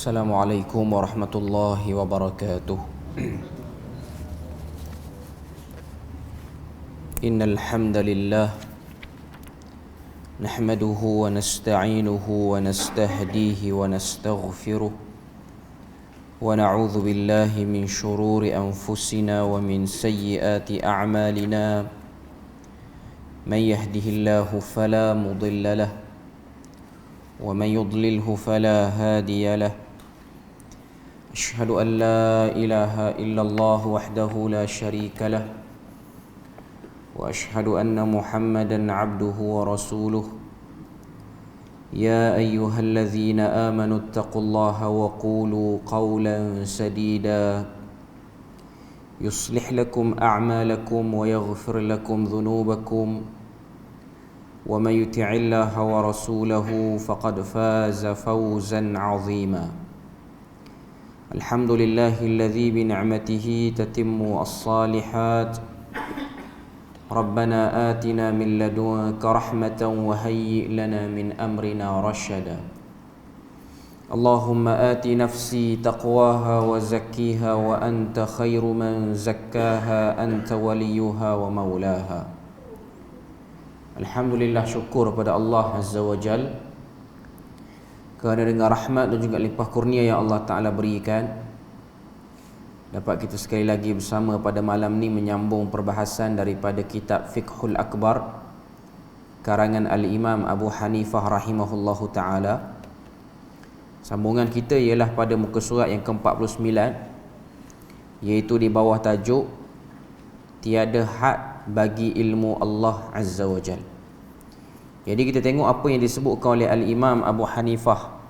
السلام عليكم ورحمة الله وبركاته. إن الحمد لله نحمده ونستعينه ونستهديه ونستغفره ونعوذ بالله من شرور أنفسنا ومن سيئات أعمالنا. من يهده الله فلا مضل له ومن يضلله فلا هادي له. أشهد أن لا إله إلا الله وحده لا شريك له وأشهد أن محمدا عبده ورسوله. يا أيها الذين آمنوا اتقوا الله وقولوا قولا سديدا يصلح لكم أعمالكم ويغفر لكم ذنوبكم ومن يطع الله ورسوله فقد فاز فوزا عظيما. الحمد لله الذي بنعمته تتم الصالحات. ربنا آتنا من لدنك رحمة وهيئ لنا من أمرنا رشدا. اللهم آت نفسي تقواها وزكيها وأنت خير من زكاها أنت وليها ومولاها. Alhamdulillah, syukur pada Allah Azza wa Jal kerana dengan rahmat dan juga limpah kurnia yang Allah Ta'ala berikan, dapat kita sekali lagi bersama pada malam ni menyambung perbahasan daripada kitab Fiqhul Akbar karangan Al-Imam Abu Hanifah rahimahullahu ta'ala. Sambungan kita ialah pada muka surat yang ke-49, iaitu di bawah tajuk Tiada had bagi ilmu Allah Azza wa Jal. Jadi kita tengok apa yang disebutkan oleh Al-Imam Abu Hanifah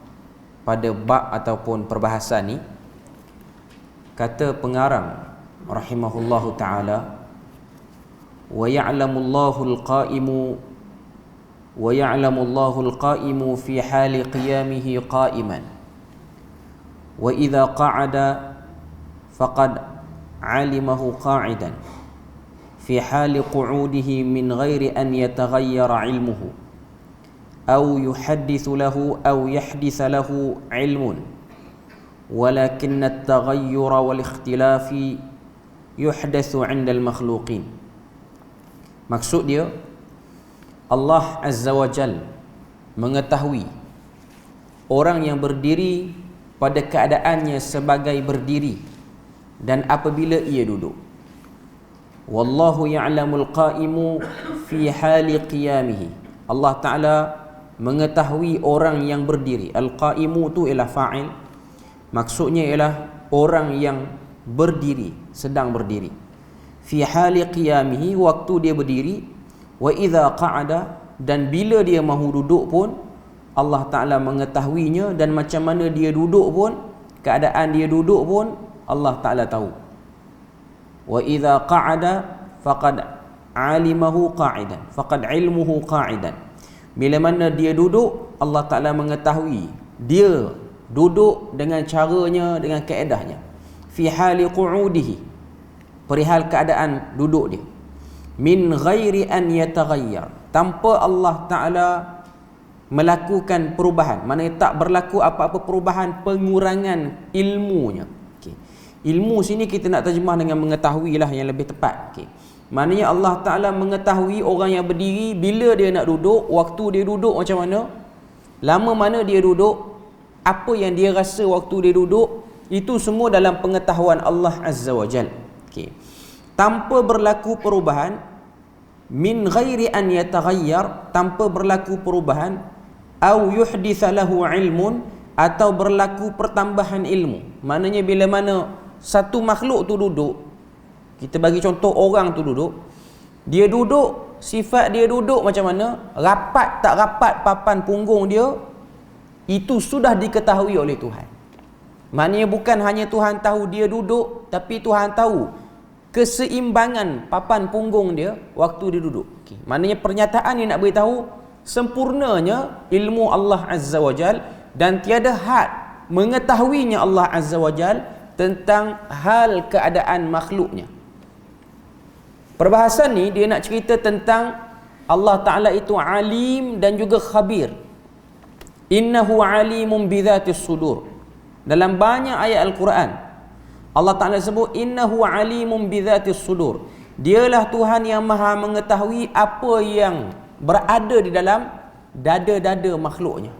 pada bab ataupun perbahasan ni. Kata pengarang rahimahullahu ta'ala, wa ya'lamullahu al-qa'imu fi hali qiyamihi qa'iman wa idha qa'ada faqad 'alimahu qa'idan في حال قعوده من غير أن يتغير علمه أو يحدث له علم ولكن التغير والاختلاف يحدث عند المخلوقين. Maksud dia, Allah Azza wa Jal mengetahui orang yang berdiri pada keadaannya sebagai berdiri dan apabila ia duduk. Wallahu ya'lamul qa'imu fi hali qiyamihi. Allah Ta'ala mengetahui orang yang berdiri. Al-qa'imu tu ialah fa'il, maksudnya ialah orang yang berdiri, sedang berdiri. Fi hali qiyamihi, waktu dia berdiri. Wa idha qa'ada, dan bila dia mahu duduk pun Allah Ta'ala mengetahuinya, dan macam mana dia duduk pun, keadaan dia duduk pun Allah Ta'ala tahu. Wa idza qa'ada faqad 'alimahu qa'idan, faqad 'ilmuhu qa'idan. Bila mana dia duduk, Allah Ta'ala mengetahui dia duduk dengan caranya, dengan kaedahnya. Fi hali qu'udihi, perihal keadaan duduk dia. Min ghairi an yataghayyar, tanpa Allah Ta'ala melakukan perubahan, maknanya tak berlaku apa-apa perubahan, pengurangan ilmunya. Ilmu sini kita nak terjemah dengan mengetahui lah yang lebih tepat. Maknanya Allah Ta'ala mengetahui orang yang berdiri bila dia nak duduk, waktu dia duduk macam mana, lama mana dia duduk, apa yang dia rasa waktu dia duduk, itu semua dalam pengetahuan Allah Azza wa Jal. Tanpa berlaku perubahan, min ghairi an yataghayyar, tanpa berlaku perubahan, au yuhditha lahu ilmun, atau berlaku pertambahan ilmu. Maknanya bila mana satu makhluk tu duduk, kita bagi contoh orang tu duduk, dia duduk, sifat dia duduk macam mana, rapat tak rapat papan punggung dia, itu sudah diketahui oleh Tuhan. Maknanya bukan hanya Tuhan tahu dia duduk, tapi Tuhan tahu keseimbangan papan punggung dia waktu dia duduk. Maknanya pernyataan yang nak beritahu sempurnanya ilmu Allah Azza wa Jal, dan tiada had mengetahuinya Allah Azza wa Jal tentang hal keadaan makhluknya. Perbahasan ni dia nak cerita tentang Allah Ta'ala itu alim dan juga khabir. Innahu alimun bidhatis sudur. Dalam banyak ayat Al-Quran Allah Ta'ala sebut innahu alimun bidzatis sudur. Dialah Tuhan yang maha mengetahui apa yang berada di dalam dada-dada makhluknya,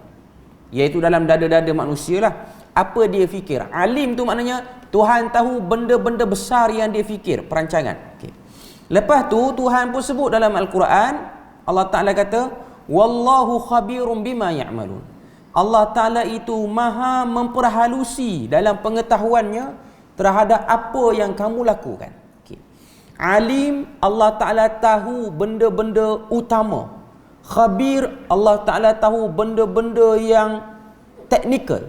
iaitu dalam dada-dada manusia lah. Apa dia fikir. Alim tu maknanya Tuhan tahu benda-benda besar yang dia fikir, perancangan. Okay. Lepas tu Tuhan pun sebut dalam Al-Quran, Allah Ta'ala kata wallahu khabirum bima ya'malun. Allah Ta'ala itu maha memperhalusi dalam pengetahuannya terhadap apa yang kamu lakukan. Okay. Alim, Allah Ta'ala tahu benda-benda utama. Khabir, Allah Ta'ala tahu benda-benda yang teknikal.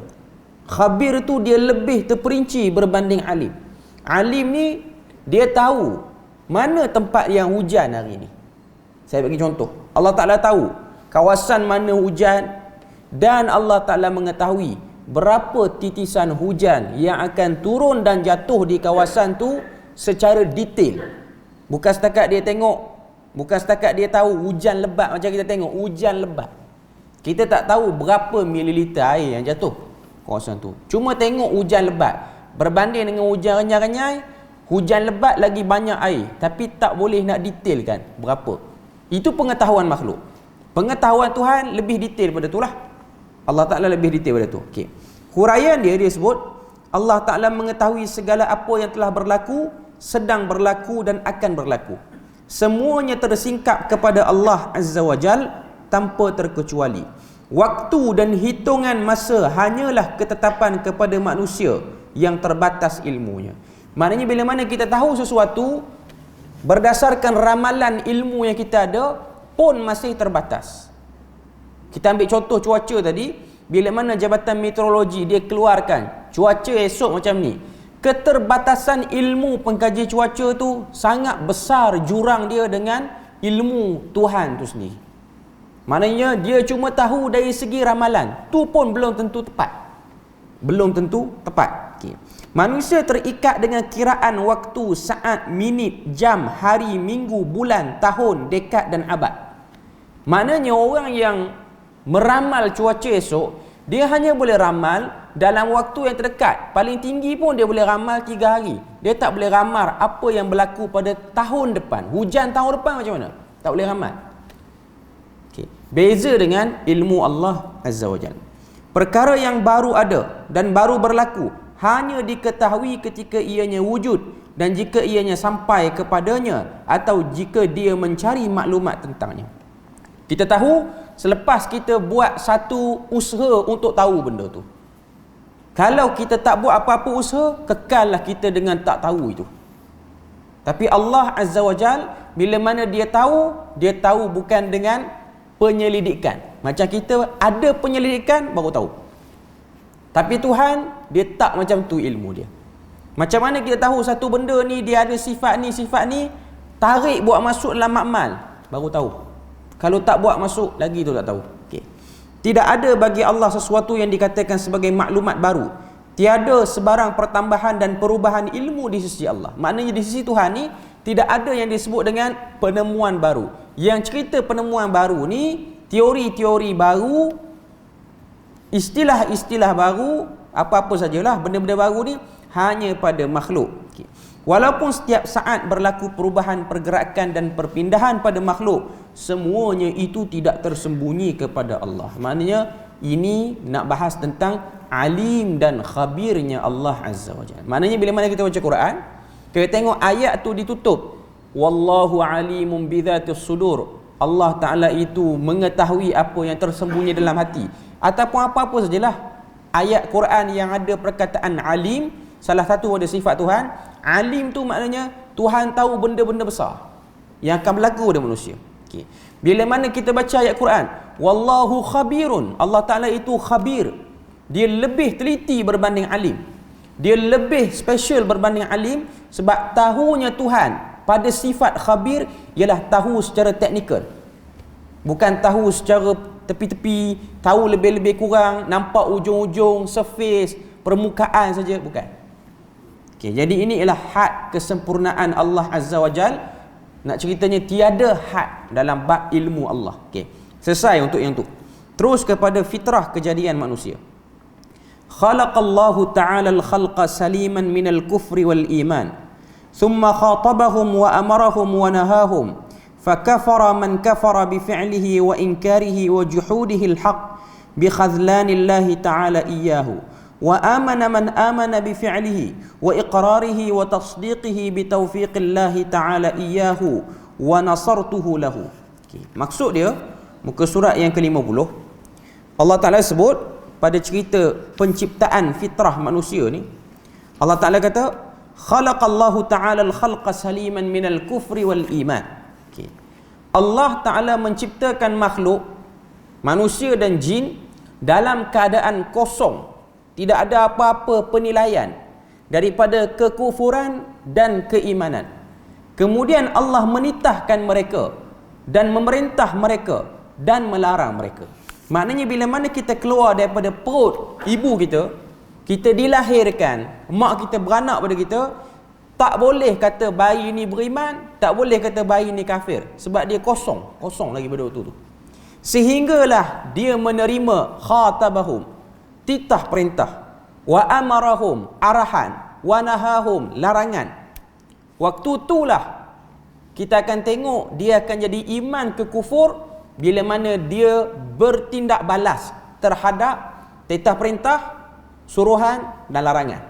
Khabir tu dia lebih terperinci berbanding alim. Alim ni dia tahu mana tempat yang hujan hari ni. Saya bagi contoh. Allah Ta'ala tahu kawasan mana hujan, dan Allah Ta'ala mengetahui berapa titisan hujan yang akan turun dan jatuh di kawasan tu secara detail. Bukan setakat dia tengok, bukan setakat dia tahu hujan lebat macam kita tengok hujan lebat. Kita tak tahu berapa mililiter air yang jatuh kawasan tu. Cuma tengok hujan lebat berbanding dengan hujan renyai-renyai, hujan lebat lagi banyak air, tapi tak boleh nak detailkan berapa. Itu pengetahuan makhluk. Pengetahuan Tuhan lebih detail pada itulah. Allah Ta'ala lebih detail pada tu. Okey. Huraian dia sebut Allah Ta'ala mengetahui segala apa yang telah berlaku, sedang berlaku dan akan berlaku. Semuanya tersingkap kepada Allah Azza wa Jal tanpa terkecuali. Waktu dan hitungan masa hanyalah ketetapan kepada manusia yang terbatas ilmunya. Maknanya bila mana kita tahu sesuatu berdasarkan ramalan ilmu yang kita ada pun masih terbatas. Kita ambil contoh cuaca tadi, bila mana Jabatan Meteorologi dia keluarkan cuaca esok macam ni, keterbatasan ilmu pengkaji cuaca tu sangat besar jurang dia dengan ilmu Tuhan tu sendiri. Maknanya dia cuma tahu dari segi ramalan, tu pun belum tentu tepat. Belum tentu tepat. Okay. Manusia terikat dengan kiraan waktu, saat, minit, jam, hari, minggu, bulan, tahun, dekad dan abad. Maknanya orang yang meramal cuaca esok, dia hanya boleh ramal dalam waktu yang terdekat. Paling tinggi pun dia boleh ramal 3 hari. Dia tak boleh ramal apa yang berlaku pada tahun depan. Hujan tahun depan macam mana? Tak boleh ramal. Okay. Beza dengan ilmu Allah Azza wa Jalla. Perkara yang baru ada dan baru berlaku hanya diketahui ketika ianya wujud dan jika ianya sampai kepadanya atau jika dia mencari maklumat tentangnya. Kita tahu selepas kita buat satu usaha untuk tahu benda tu. Kalau kita tak buat apa-apa usaha, kekallah kita dengan tak tahu itu. Tapi Allah Azza wa Jal, bila mana dia tahu bukan dengan penyelidikan. Macam kita ada penyelidikan baru tahu. Tapi Tuhan, dia tak macam tu ilmu dia. Macam mana kita tahu satu benda ni dia ada sifat ni, tarik buat masuk dalam makmal, baru tahu. Kalau tak buat masuk, lagi tu tak tahu. Okay. Tidak ada bagi Allah sesuatu yang dikatakan sebagai maklumat baru. Tiada sebarang pertambahan dan perubahan ilmu di sisi Allah. Maknanya di sisi Tuhan ni, tidak ada yang disebut dengan penemuan baru. Yang cerita penemuan baru ni, teori-teori baru, istilah-istilah baru, apa-apa sajalah benda-benda baru ni hanya pada makhluk. Okay. Walaupun setiap saat berlaku perubahan, pergerakan dan perpindahan pada makhluk, semuanya itu tidak tersembunyi kepada Allah. Maknanya ini nak bahas tentang alim dan khabirnya Allah Azza wa Jalla. Maknanya bila mana kita baca Quran, kita tengok ayat tu ditutup wallahu alimun bidzatis sudur. Allah Ta'ala itu mengetahui apa yang tersembunyi dalam hati. Ataupun apa-apa sajalah ayat Quran yang ada perkataan alim, salah satu ada sifat Tuhan. Alim tu maknanya Tuhan tahu benda-benda besar yang akan berlaku pada manusia. Okay. Bila mana kita baca ayat Quran, wallahu khabirun, Allah Ta'ala itu khabir. Dia lebih teliti berbanding alim. Dia lebih special berbanding alim sebab tahunya Tuhan pada sifat khabir ialah tahu secara teknikal. Bukan tahu secara tepi-tepi, tahu lebih-lebih kurang, nampak ujung-ujung, surface, permukaan saja, bukan. Okay, jadi ini ialah had kesempurnaan Allah Azza wa Jal. Nak ceritanya tiada had dalam bab ilmu Allah. Okay. Selesai untuk yang tu. Terus kepada fitrah kejadian manusia. khalaqallahu ta'ala al-khalqa saliman minal kufri wal iman, thumma khatabahum wa amarahum wa nahahum, fakafara man kafara bifi'lihi wa inkarihi wa juhudihi al-haq bi khadlanillahi ta'ala iyyahu, wa amana man amana bifi'lihi wa iqrarihi wa tasdiqihi bi taufiqillahi ta'ala iyyahu wa nasartuhu lahu. Maksud dia muka surat yang ke-50, Allah Ta'ala sebut pada cerita penciptaan fitrah manusia ni, Allah Ta'ala kata khalaqallahu ta'ala al-khalqa saliman minal kufri wal iman. Allah Ta'ala menciptakan makhluk manusia dan jin dalam keadaan kosong, tidak ada apa-apa penilaian daripada kekufuran dan keimanan. Kemudian Allah menitahkan mereka dan memerintah mereka dan melarang mereka. Maknanya bila mana kita keluar daripada perut ibu kita, kita dilahirkan, mak kita beranak pada kita, tak boleh kata bayi ni beriman, tak boleh kata bayi ni kafir, sebab dia kosong lagi pada waktu tu. Sehinggalah dia menerima khatabahum, titah perintah, wa amarahum, arahan, wa nahahum, larangan. Waktu itulah kita akan tengok dia akan jadi iman ke kufur bila mana dia bertindak balas terhadap titah perintah, suruhan dan larangan.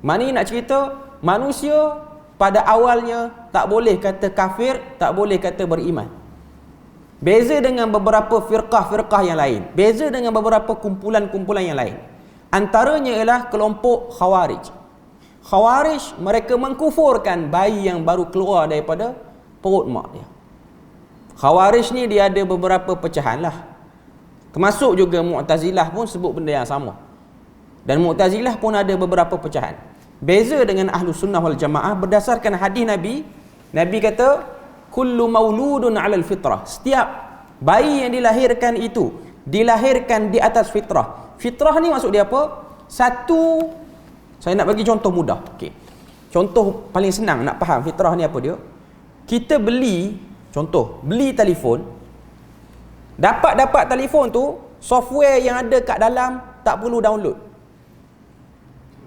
Mana nak cerita, manusia pada awalnya tak boleh kata kafir, tak boleh kata beriman. Beza dengan beberapa firqah-firqah yang lain, beza dengan beberapa kumpulan-kumpulan yang lain. Antaranya ialah kelompok Khawarij. Khawarij mereka mengkufurkan bayi yang baru keluar daripada perut mak dia. Khawarij ni dia ada beberapa pecahan lah. Termasuk juga Mu'tazilah pun sebut benda yang sama. Dan Mu'tazilah pun ada beberapa pecahan. Beza dengan Ahlus Sunnah wal Jamaah berdasarkan hadis Nabi. Nabi kata, kullu mauludun 'alal fitrah. Setiap bayi yang dilahirkan itu dilahirkan di atas fitrah. Fitrah ni maksud dia apa? Satu, saya nak bagi contoh mudah. Okey. Contoh paling senang nak faham fitrah ni apa dia? Kita beli, contoh, beli telefon. Dapat telefon tu, software yang ada kat dalam tak perlu download.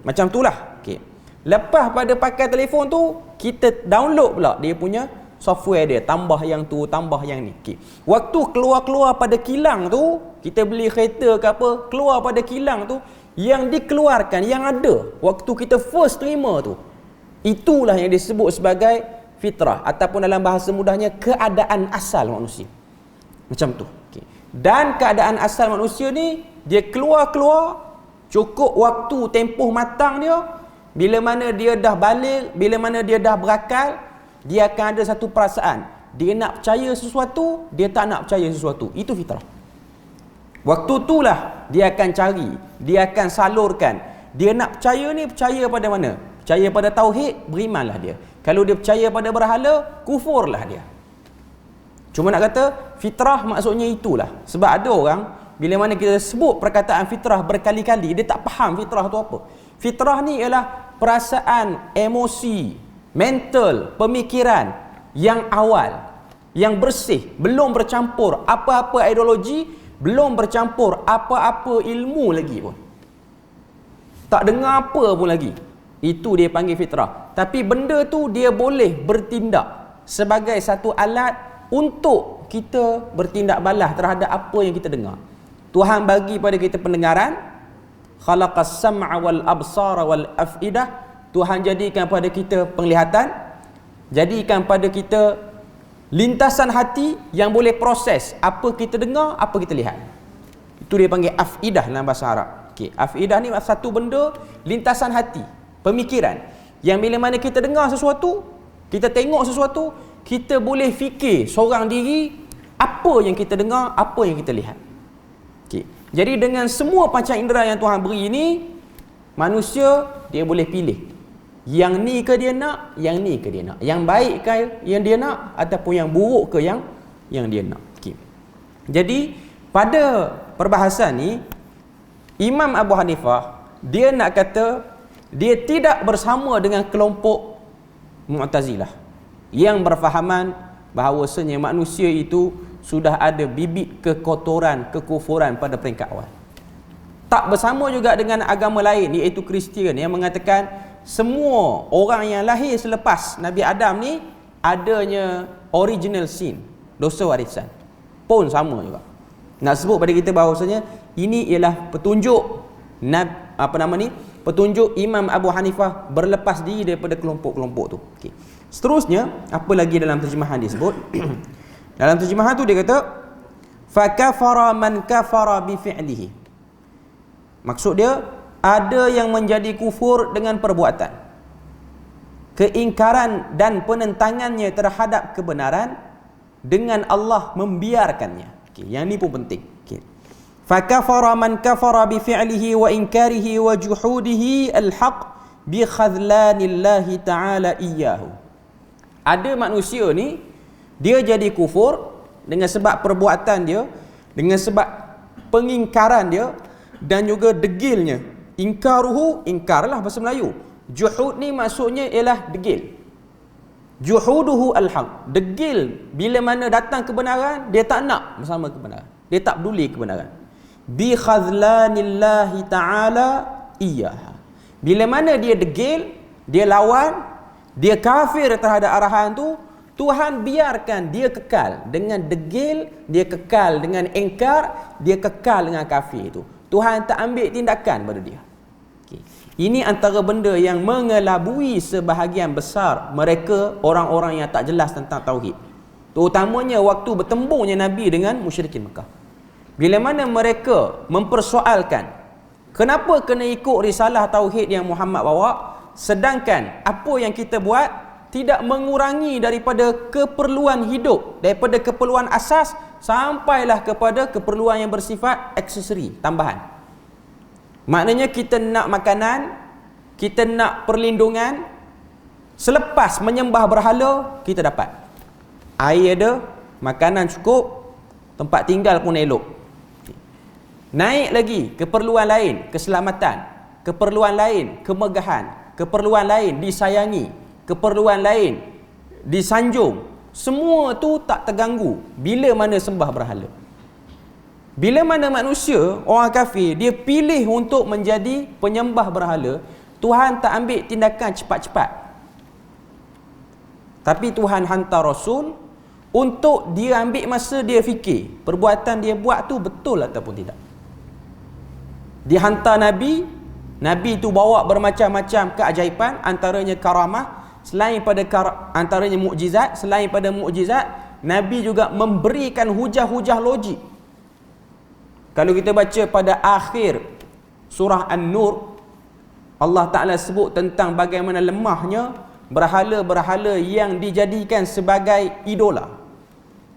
Macam itulah. Okey. Lepas pada pakai telefon tu, kita download pula dia punya software dia, tambah yang tu, tambah yang ni. Okay. Waktu keluar pada kilang tu, kita beli kereta ke apa, keluar pada kilang tu, yang dikeluarkan, yang ada waktu kita first terima tu, itulah yang disebut sebagai fitrah, ataupun dalam bahasa mudahnya keadaan asal manusia. Macam tu. Okay. Dan keadaan asal manusia ni, dia keluar cukup waktu tempoh matang dia, bila mana dia dah balik, bila mana dia dah berakal, dia akan ada satu perasaan. Dia nak percaya sesuatu, dia tak nak percaya sesuatu. Itu fitrah. Waktu itulah dia akan cari, dia akan salurkan. Dia nak percaya ni, percaya pada mana? Percaya pada tauhid, berimanlah dia. Kalau dia percaya pada berhala, kufurlah dia. Cuma nak kata, fitrah maksudnya itulah. Sebab ada orang, bila mana kita sebut perkataan fitrah berkali-kali, dia tak faham fitrah tu apa. Fitrah ni ialah perasaan, emosi, mental, pemikiran yang awal, yang bersih, belum bercampur apa-apa ideologi, belum bercampur apa-apa ilmu lagi pun, tak dengar apa pun lagi. Itu dia panggil fitrah. Tapi benda tu dia boleh bertindak sebagai satu alat untuk kita bertindak balas terhadap apa yang kita dengar. Tuhan bagi pada kita pendengaran, khalaqas sam'a wal absara wal af'idah. Tuhan jadikan pada kita penglihatan, jadikan pada kita lintasan hati yang boleh proses apa kita dengar, apa kita lihat. Itu dia panggil afidah dalam bahasa Arab. Okey, afidah ni satu benda, lintasan hati, pemikiran, yang bila mana kita dengar sesuatu, kita tengok sesuatu, kita boleh fikir seorang diri apa yang kita dengar, apa yang kita lihat. Okey. Jadi dengan semua panca indera yang Tuhan beri ini, manusia dia boleh pilih. Yang ni ke dia nak, yang ni ke dia nak. Yang baik ke yang dia nak, ataupun yang buruk ke yang dia nak. Okay. Jadi pada perbahasan ni, Imam Abu Hanifah dia nak kata dia tidak bersama dengan kelompok Mu'tazilah yang berfahaman bahawasanya manusia itu sudah ada bibit kekotoran, kekufuran pada peringkat awal. Tak bersama juga dengan agama lain, iaitu Kristian, yang mengatakan semua orang yang lahir selepas Nabi Adam ni adanya original sin, dosa warisan. Pun sama juga. Nak sebut pada kita bahawasanya ini ialah petunjuk petunjuk Imam Abu Hanifah berlepas diri daripada kelompok-kelompok tu. Okey. Seterusnya, apa lagi dalam terjemahan disebut? Dalam terjemahan tu dia kata fa kafara man kafara bi fi'lihi. Maksud dia, ada yang menjadi kufur dengan perbuatan, keingkaran dan penentangannya terhadap kebenaran dengan Allah membiarkannya. Okey, yang ni pun penting. Okey. Fa kafara man kafara bi fi'lihi wa inkarihi wa juhudihi al-haq bi khadlanillahi ta'ala iyyahu. Ada manusia ni dia jadi kufur dengan sebab perbuatan dia, dengan sebab pengingkaran dia dan juga degilnya. Ingkaruhu, ingkarlah bahasa Melayu. Juhud ni maksudnya ialah degil. Juhuduhu al-haq, degil bila mana datang kebenaran, dia tak nak bersama kebenaran, dia tak peduli kebenaran. Bi khadlanillahi ta'ala iyyaha. Bila mana dia degil, dia lawan, dia kafir terhadap arahan tu, Tuhan biarkan dia kekal dengan degil, dia kekal dengan engkar, dia kekal dengan kafir itu. Tuhan tak ambil tindakan pada dia. Okay. Ini antara benda yang mengelabui sebahagian besar mereka orang-orang yang tak jelas tentang tauhid. Terutamanya waktu bertembungnya Nabi dengan musyrikin Mekah. Bila mana mereka mempersoalkan kenapa kena ikut risalah tauhid yang Muhammad bawa, sedangkan apa yang kita buat tidak mengurangi daripada keperluan hidup, daripada keperluan asas sampailah kepada keperluan yang bersifat aksesori, tambahan. Maknanya kita nak makanan, kita nak perlindungan, selepas menyembah berhala kita dapat. Air ada, makanan cukup, tempat tinggal pun elok. Naik lagi keperluan lain, keselamatan, keperluan lain, kemegahan, keperluan lain disayangi, keperluan lain disanjung. Semua tu tak terganggu bila mana sembah berhala. Bila mana manusia, orang kafir, dia pilih untuk menjadi penyembah berhala, Tuhan tak ambil tindakan cepat-cepat. Tapi Tuhan hantar Rasul untuk dia ambil masa dia fikir perbuatan dia buat tu betul ataupun tidak. Dia hantar Nabi, Nabi tu bawa bermacam-macam keajaiban, antaranya karamah, antaranya mukjizat. Selain pada mukjizat, Nabi juga memberikan hujah-hujah logik. Kalau kita baca pada akhir surah An-Nur, Allah Ta'ala sebut tentang bagaimana lemahnya berhala-berhala yang dijadikan sebagai idola.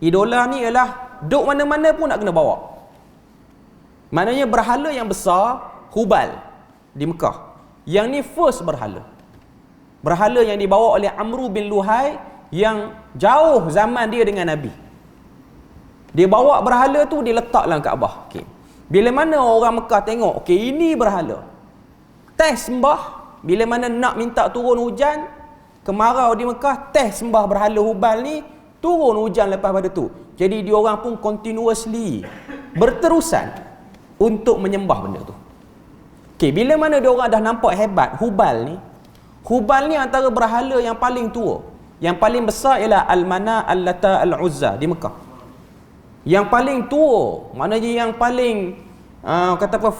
Idola ni ialah duk mana-mana pun nak kena bawa. Maknanya berhala yang besar, Hubal di Mekah. Yang ni first berhala. Berhala yang dibawa oleh Amru bin Luhai yang jauh zaman dia dengan Nabi. Dia bawa berhala tu, dia letak dalam Kaabah. Okay. Bila mana orang Mekah tengok, okay, ini berhala, test sembah. Bila mana nak minta turun hujan, kemarau di Mekah, test sembah berhala Hubal ni, turun hujan lepas pada tu. Jadi diorang pun continuously, berterusan untuk menyembah benda tu. Okay, bila mana diorang dah nampak hebat Hubal ni antara berhala yang paling tua. Yang paling besar ialah Al-Mana, Al-Lata, Al-Uzza di Mekah. Yang paling tua, maknanya yang paling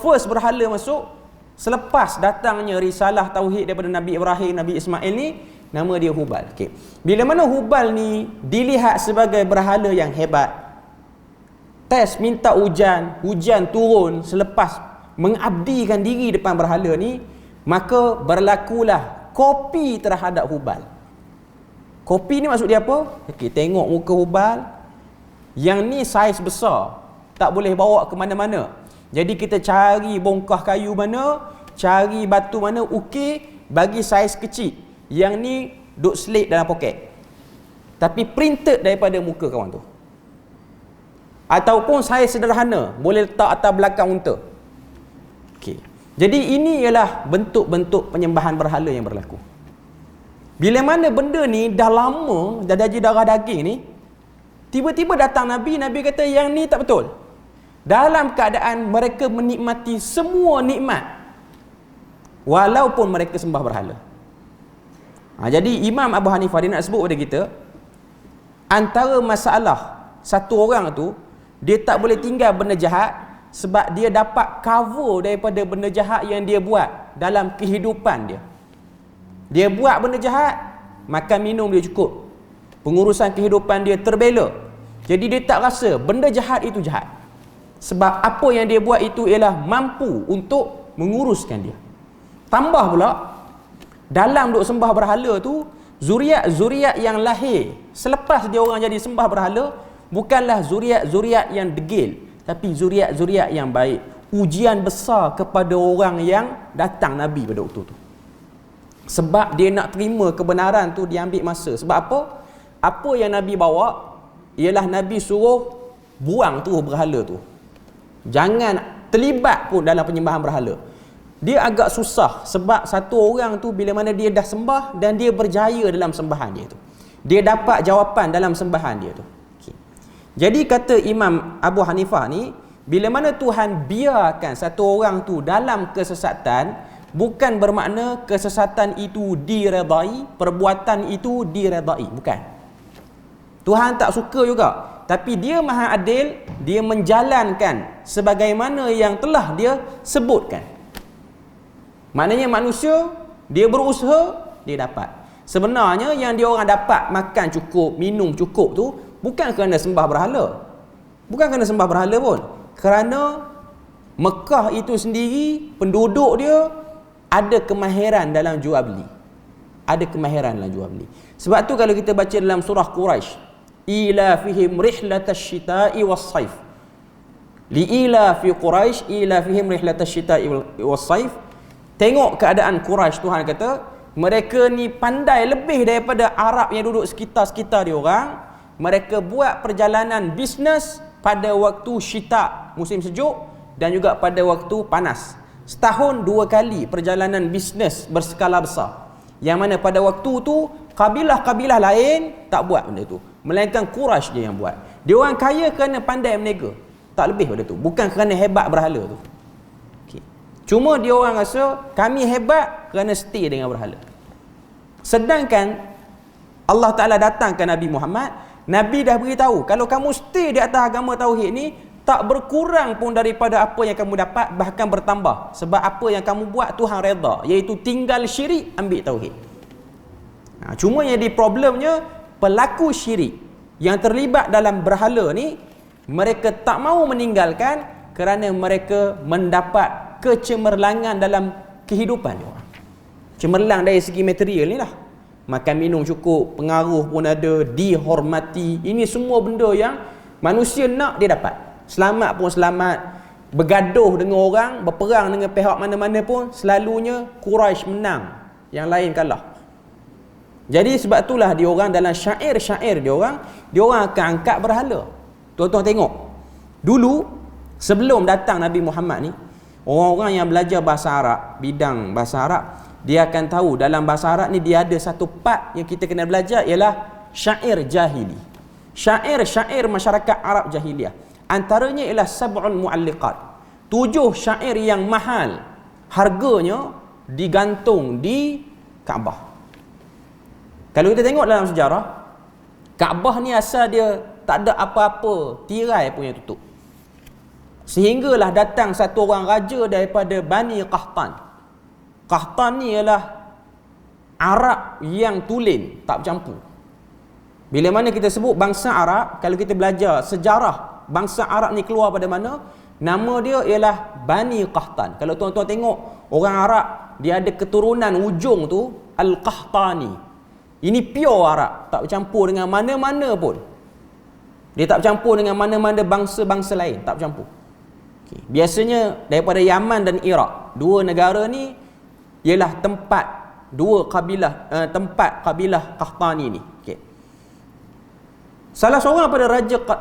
first berhala masuk selepas datangnya risalah tauhid daripada Nabi Ibrahim, Nabi Ismail ni, nama dia Hubal. Okay. Bila mana Hubal ni dilihat sebagai berhala yang hebat, test minta hujan turun selepas mengabdikan diri depan berhala ni, maka berlakulah kopi terhadap Hubal. Kopi ni maksud dia apa? Okay, tengok muka Hubal, yang ni saiz besar, tak boleh bawa ke mana-mana. Jadi kita cari bongkah kayu mana, cari batu mana, ukir, bagi saiz kecil. Yang ni duk selit dalam poket, tapi printed daripada muka kawan tu. Ataupun saiz sederhana, boleh letak atas belakang unta. Okay. Jadi ini ialah bentuk-bentuk penyembahan berhala yang berlaku. Bila mana benda ni dah lama, dah jadi darah daging ni, tiba-tiba datang Nabi kata yang ni tak betul. dalam keadaan mereka menikmati semua nikmat walaupun mereka sembah berhala. Jadi Imam Abu Hanifah dia nak sebut pada kita, antara masalah satu orang tu, dia tak boleh tinggal benda jahat sebab dia dapat cover daripada benda jahat yang dia buat dalam kehidupan dia. Dia buat benda jahat, makan minum dia cukup, pengurusan kehidupan dia terbela. Jadi dia tak rasa benda jahat itu jahat, sebab apa yang dia buat itu ialah mampu untuk menguruskan dia. Tambah pula, dalam duk sembah berhala tu, zuriat-zuriat yang lahir selepas dia orang jadi sembah berhala bukanlah zuriat-zuriat yang degil, tapi zuriat-zuriat yang baik. Ujian besar kepada orang yang datang Nabi pada waktu tu, sebab dia nak terima kebenaran tu, dia ambil masa. Sebab apa? Apa yang Nabi bawa ialah Nabi suruh buang tu berhala tu, jangan terlibat pun dalam penyembahan berhala. Dia agak susah sebab satu orang tu bila mana dia dah sembah dan dia berjaya dalam sembahan dia tu, dia dapat jawapan dalam sembahan dia tu. Okay. Jadi kata Imam Abu Hanifah ni, bila mana Tuhan biarkan satu orang tu dalam kesesatan, bukan bermakna kesesatan itu diredai, perbuatan itu diredai, bukan. Tuhan tak suka juga, tapi dia Maha Adil, dia menjalankan sebagaimana yang telah dia sebutkan. Maknanya manusia, dia berusaha, dia dapat. Sebenarnya yang dia orang dapat makan cukup, minum cukup tu bukan kerana sembah berhala. Bukan kerana sembah berhala pun. Kerana Mekah itu sendiri, penduduk dia ada kemahiran dalam jual beli. Ada kemahiran dalam jual beli. Sebab tu kalau kita baca dalam surah Quraisy, ila fihim rihlatash shita'i was-saif. Li ila fi Quraisy ila fihim rihlatash shita'i was-saif. Tengok keadaan Quraisy, Tuhan kata mereka ni pandai lebih daripada Arab yang duduk sekitar-sekitar dia orang. Mereka buat perjalanan bisnes pada waktu syita, musim sejuk, dan juga pada waktu panas. Setahun 2 kali perjalanan bisnes berskala besar, yang mana pada waktu tu kabilah-kabilah lain tak buat benda tu, melainkan Quraisy dia yang buat. Dia orang kaya kerana pandai berniaga, tak lebih pada tu, bukan kerana hebat berhala tu. Cuma dia orang rasa kami hebat kerana stay dengan berhala. Sedangkan Allah Ta'ala datangkan Nabi Muhammad, Nabi dah beritahu, kalau kamu stay di atas agama tauhid ni, tak berkurang pun daripada apa yang kamu dapat, bahkan bertambah. Sebab apa yang kamu buat Tuhan redha, iaitu tinggal syirik, ambil tauhid. Cuma yang di problemnya, pelaku syirik yang terlibat dalam berhala ni, mereka tak mahu meninggalkan kerana mereka mendapat kecemerlangan dalam kehidupan dia orang. Cemerlang dari segi material ni lah. Makan minum cukup, pengaruh pun ada, dihormati. Ini semua benda yang manusia nak dia dapat. Selamat pun selamat, bergaduh dengan orang, berperang dengan pihak mana-mana pun selalunya Quraisy menang, yang lain kalah. Jadi sebab itulah dia orang dalam syair-syair dia orang akan angkat berhala. Tuan-tuan tengok, dulu sebelum datang Nabi Muhammad ni, orang-orang yang belajar bahasa Arab, bidang bahasa Arab, dia akan tahu dalam bahasa Arab ni dia ada satu part yang kita kena belajar, ialah syair jahili. Syair-syair masyarakat Arab jahiliah. Antaranya ialah sab'un mu'alliqat. 7 syair yang mahal, harganya digantung di Kaabah. Kalau kita tengok dalam sejarah, Kaabah ni asal dia tak ada apa-apa, tirai pun yang tutup. Sehinggalah datang satu orang raja daripada Bani Qahtan. Qahtan ni ialah Arab yang tulen, tak bercampur. Bila mana kita sebut bangsa Arab, kalau kita belajar sejarah bangsa Arab ni keluar pada mana, nama dia ialah Bani Qahtan. Kalau tuan-tuan tengok, orang Arab dia ada keturunan ujung tu Al-Qahtani. Ini pure Arab, tak bercampur dengan mana-mana pun. Dia tak bercampur dengan mana-mana bangsa-bangsa lain, tak bercampur. Okay. Biasanya daripada Yaman dan Iraq, dua negara ni ialah tempat kabilah Qahtani ni. Okay. Salah seorang pada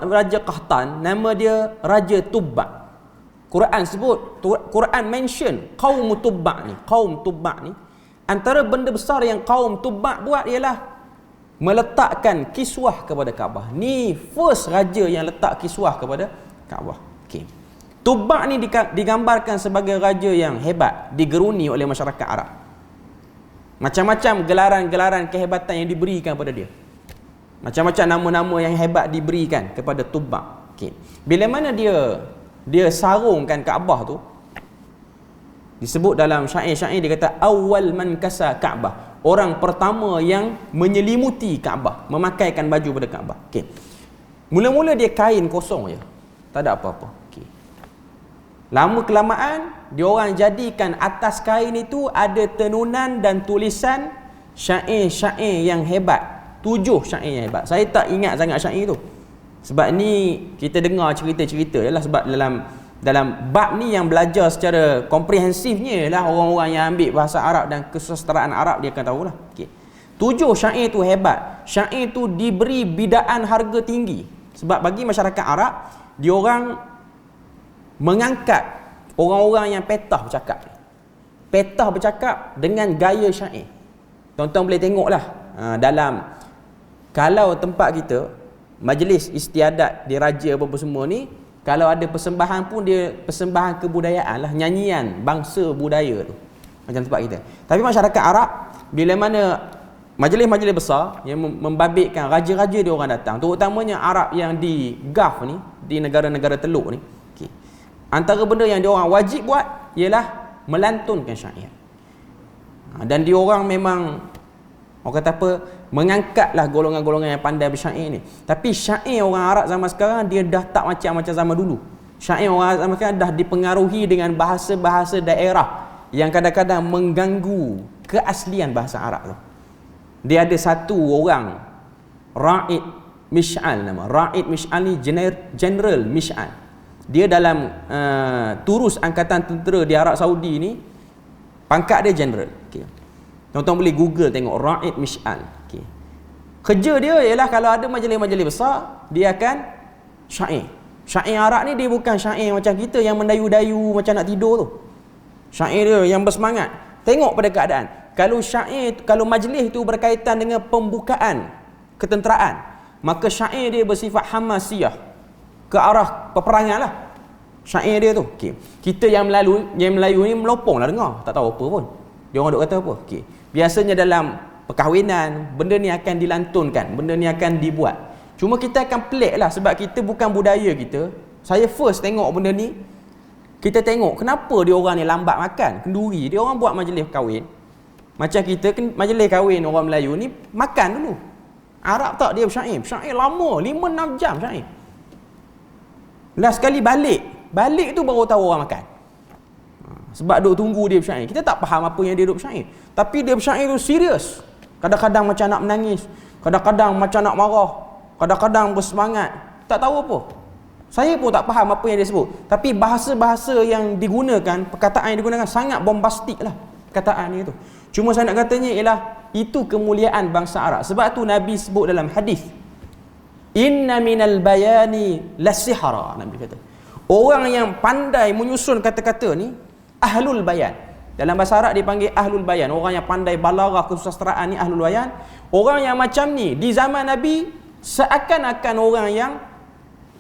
Raja Qahtan, nama dia Raja Tubba. Quran sebut, Quran mention kaum Tubba ni. Kaum Tubba ni, antara benda besar yang kaum Tubba buat ialah meletakkan kiswah kepada Kaabah. Ni first raja yang letak kiswah kepada Kaabah. Okay. Tubba ni digambarkan sebagai raja yang hebat, digeruni oleh masyarakat Arab. Macam-macam gelaran-gelaran kehebatan yang diberikan kepada dia. Macam-macam nama-nama yang hebat diberikan kepada Tubba. Okay. Bila mana dia sarungkan Kaabah tu, disebut dalam syair-syair, dia kata awal man kasa Kaabah, orang pertama yang menyelimuti Kaabah, memakaikan baju pada Kaabah. Okay. Mula-mula dia kain kosong je, tak ada apa-apa. Okay. Lama kelamaan dia orang jadikan atas kain itu ada tenunan dan tulisan syair-syair yang hebat. 7 syair yang hebat. Saya tak ingat sangat syair tu, sebab ni kita dengar cerita-cerita je lah. Sebab dalam bab ni yang belajar secara komprehensifnya lah orang-orang yang ambil bahasa Arab dan kesusastraan Arab, dia akan tahulah. Okay. 7 syair tu hebat. Syair tu diberi bidaan harga tinggi. Sebab bagi masyarakat Arab, dia orang mengangkat orang-orang yang petah bercakap. Petah bercakap dengan gaya syair. Tuan-tuan boleh tengoklah dalam, kalau tempat kita majlis istiadat diraja apa semua ni, kalau ada persembahan pun dia persembahan kebudayaan lah, nyanyian bangsa budaya tu, macam tempat kita. Tapi masyarakat Arab, bila mana majlis-majlis besar yang membabitkan raja-raja, dia orang datang, terutamanya Arab yang di Gulf ni, di negara-negara Teluk ni. Okay. Antara benda yang dia orang wajib buat ialah melantunkan syair. Dan dia orang memang, orang kata apa, mengangkatlah golongan-golongan yang pandai bersyair ni. Tapi syair orang Arab zaman sekarang dia dah tak macam zaman dulu. Syair orang Arab zaman sekarang dah dipengaruhi dengan bahasa-bahasa daerah yang kadang-kadang mengganggu keaslian bahasa Arab tu. Dia ada satu orang, Ra'id Mish'al nama. Ra'id Mish'al ni General Mish'al. Dia dalam turus angkatan tentera di Arab Saudi ni, pangkat dia general. Okay. Tuan-tuan boleh Google tengok Ra'id Mish'al. Okay. Kerja dia ialah kalau ada majlis-majlis besar, dia akan syair. Syair Arab ni dia bukan syair macam kita yang mendayu-dayu macam nak tidur tu. Syair dia yang bersemangat. Tengok pada keadaan. Kalau syair, kalau majlis itu berkaitan dengan pembukaan ketenteraan, maka syair dia bersifat hamasiyah, ke arah peperangan lah syair dia tu. Okay. Kita yang Melayu ni melopong lah dengar, tak tahu apa pun dia orang duk kata apa. Okay. Biasanya dalam perkahwinan, benda ni akan dilantunkan, benda ni akan dibuat. Cuma kita akan pelik lah, sebab kita bukan budaya kita. Saya first tengok benda ni, kita tengok kenapa dia orang ni lambat makan, kenduri. Dia orang buat majlis kahwin, macam kita majlis kahwin orang Melayu ni makan dulu. Arab tak, dia syair lama, 5-6 jam syair. Last sekali balik tu baru tahu orang makan. Sebab duk tunggu dia bersyair. Kita tak faham apa yang dia duk bersyair, tapi dia bersyair tu serius. Kadang-kadang macam nak menangis, kadang-kadang macam nak marah, kadang-kadang bersemangat, tak tahu apa. Saya pun tak faham apa yang dia sebut, tapi bahasa-bahasa yang digunakan, perkataan yang digunakan sangat bombastik lah perkataan dia tu. Cuma saya nak katanya ialah itu kemuliaan bangsa Arab. Sebab tu Nabi sebut dalam hadis, inna minal bayani lasihara. Nabi kata, orang yang pandai menyusun kata-kata ni ahlul bayan. Dalam bahasa Arab dipanggil ahlul bayan. Orang yang pandai balaghah, kesusastraan ni ahlul bayan. Orang yang macam ni di zaman Nabi seakan-akan orang yang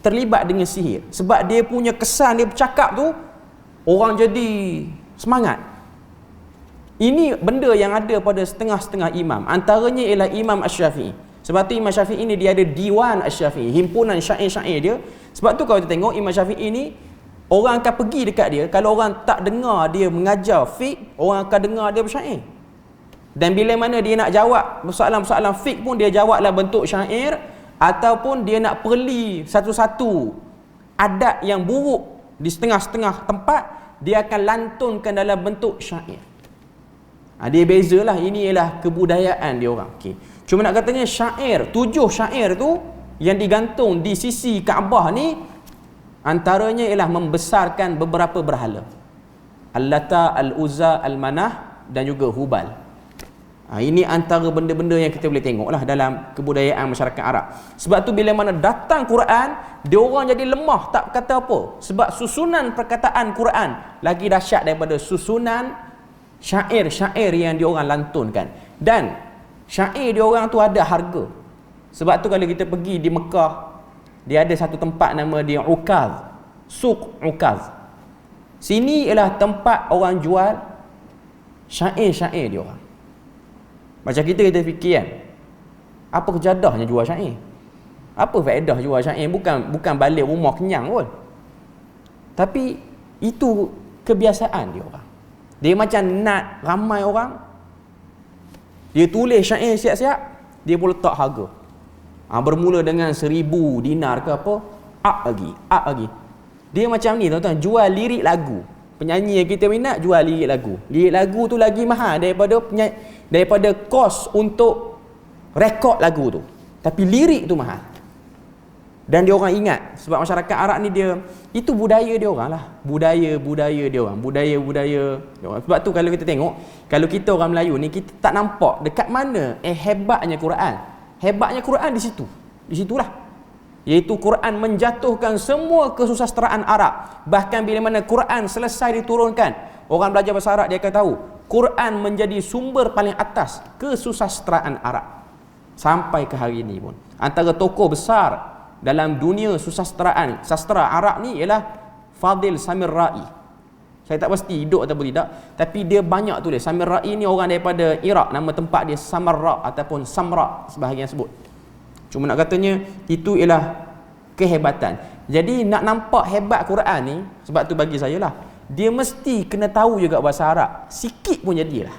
terlibat dengan sihir. Sebab dia punya kesan, dia bercakap tu orang jadi semangat. Ini benda yang ada pada setengah-setengah imam. Antaranya ialah Imam Asy-Syafi'i. Sebab tu Imam Syafi'i ni dia ada Diwan Asy-Syafi'i, himpunan syair-syair dia. Sebab tu kalau kita tengok Imam Syafi'i ni, orang akan pergi dekat dia. Kalau orang tak dengar dia mengajar fiqh, orang akan dengar dia bersyair. Dan bila mana dia nak jawab persoalan-persoalan fiqh pun, dia jawablah bentuk syair, ataupun dia nak perli satu-satu adat yang buruk di setengah-setengah tempat, dia akan lantunkan dalam bentuk syair. Dia bezalah, ini ialah kebudayaan dia orang. Okay. Cuma nak katanya syair, 7 syair tu yang digantung di sisi Kaabah ni, antaranya ialah membesarkan beberapa berhala. Al-Lata, Al-Uzza, Al-Manah dan juga Hubal. Ini antara benda-benda yang kita boleh tengok lah dalam kebudayaan masyarakat Arab. Sebab tu bila mana datang Quran, dia orang jadi lemah, tak kata apa. Sebab susunan perkataan Quran lagi dahsyat daripada susunan syair-syair yang dia orang lantunkan. Dan syair dia orang tu ada harga. Sebab tu kalau kita pergi di Mekah, dia ada satu tempat nama dia Ukaz, Suq Ukaz. Sini ialah tempat orang jual syair-syair dia orang. Macam kita fikir kan, apa kejadahnya jual syair? Apa faedah jual syair? Bukan balik rumah kenyang pun. Tapi itu kebiasaan dia orang. Dia macam nak ramai orang, dia tulis syair siap-siap, dia pun letak harga. Bermula dengan 1,000 dinar ke apa, up lagi. Dia macam ni tuan-tuan, jual lirik lagu. Penyanyi yang kita minat jual lirik lagu. Lirik lagu tu lagi mahal daripada kos untuk rekod lagu tu. Tapi lirik tu mahal. Dan dia orang ingat sebab masyarakat Arab ni dia itu budaya dia orang lah. Budaya dia orang. Sebab tu kalau kita tengok, kalau kita orang Melayu ni kita tak nampak dekat mana hebatnya Quran. Hebatnya Quran di situ. Di situlah. Iaitu Quran menjatuhkan semua kesusasteraan Arab. Bahkan bila mana Quran selesai diturunkan, orang belajar bahasa Arab dia akan tahu Quran menjadi sumber paling atas kesusasteraan Arab sampai ke hari ini pun. Antara tokoh besar dalam dunia susasteraan sastra Arab ni ialah Fadil Samir Ra'i. Saya tak pasti hidup atau tidak, tapi dia banyak tulis. Samir Ra'i ni orang daripada Iraq, nama tempat dia Samarra ataupun Samra sebahagian sebut. Cuma nak katanya itu ialah kehebatan. Jadi nak nampak hebat Quran ni, sebab tu bagi saya lah, dia mesti kena tahu juga bahasa Arab. Sikit pun jadilah.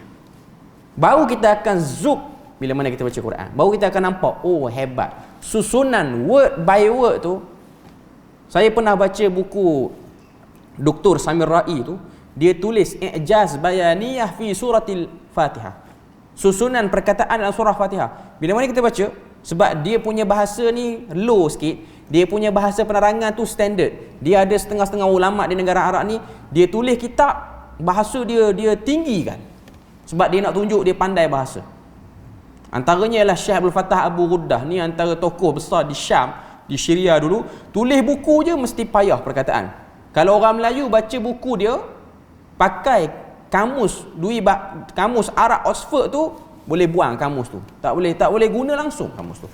Baru kita akan zuk bila mana kita baca Quran. Baru kita akan nampak, oh hebat. Susunan word by word tu. Saya pernah baca buku Dr. Samir Ra'i tu, dia tulis i'jaz bayaniyah fi suratil Fatihah. Susunan perkataan dalam surah Fatihah. Bila mana kita baca, sebab dia punya bahasa ni low sikit, dia punya bahasa penerangan tu standard. Dia ada setengah-setengah ulama di negara Arab ni, dia tulis kitab, bahasa dia tinggi kan. Sebab dia nak tunjuk dia pandai bahasa. Antaranya ialah Syekh Abdul Fattah Abu Ghuddah ni, antara tokoh besar di Syam, di Syria dulu. Tulis buku je mesti payah perkataan. Kalau orang Melayu baca buku dia pakai kamus kamus Arab Oxford tu, boleh buang kamus tu. Tak boleh guna langsung kamus tu.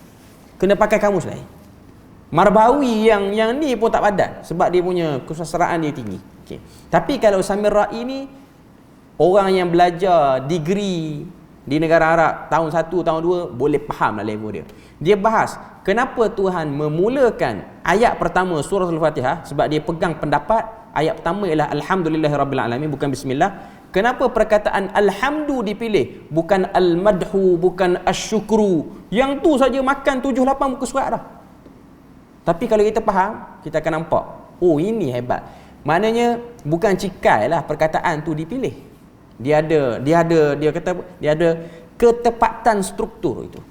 Kena pakai kamus lain. Marbawi yang ni pun tak padan sebab dia punya kesusasteraan dia tinggi. Okay. Tapi kalau Samir Ra'i ni, orang yang belajar degree di negara Arab tahun 1, tahun 2 boleh faham lah level dia. Dia bahas kenapa Tuhan memulakan ayat pertama surah Al-Fatihah, sebab dia pegang pendapat ayat pertama ialah Alhamdulillahirabbil alamin, bukan bismillah. Kenapa perkataan alhamdu dipilih, bukan al-madhu, bukan asyukru? Yang tu saja makan 7-8 muka surat dah. Tapi kalau kita faham, kita akan nampak, oh ini hebat. Maknanya bukan cikai lah perkataan tu dipilih. Dia ada ketepatan struktur itu.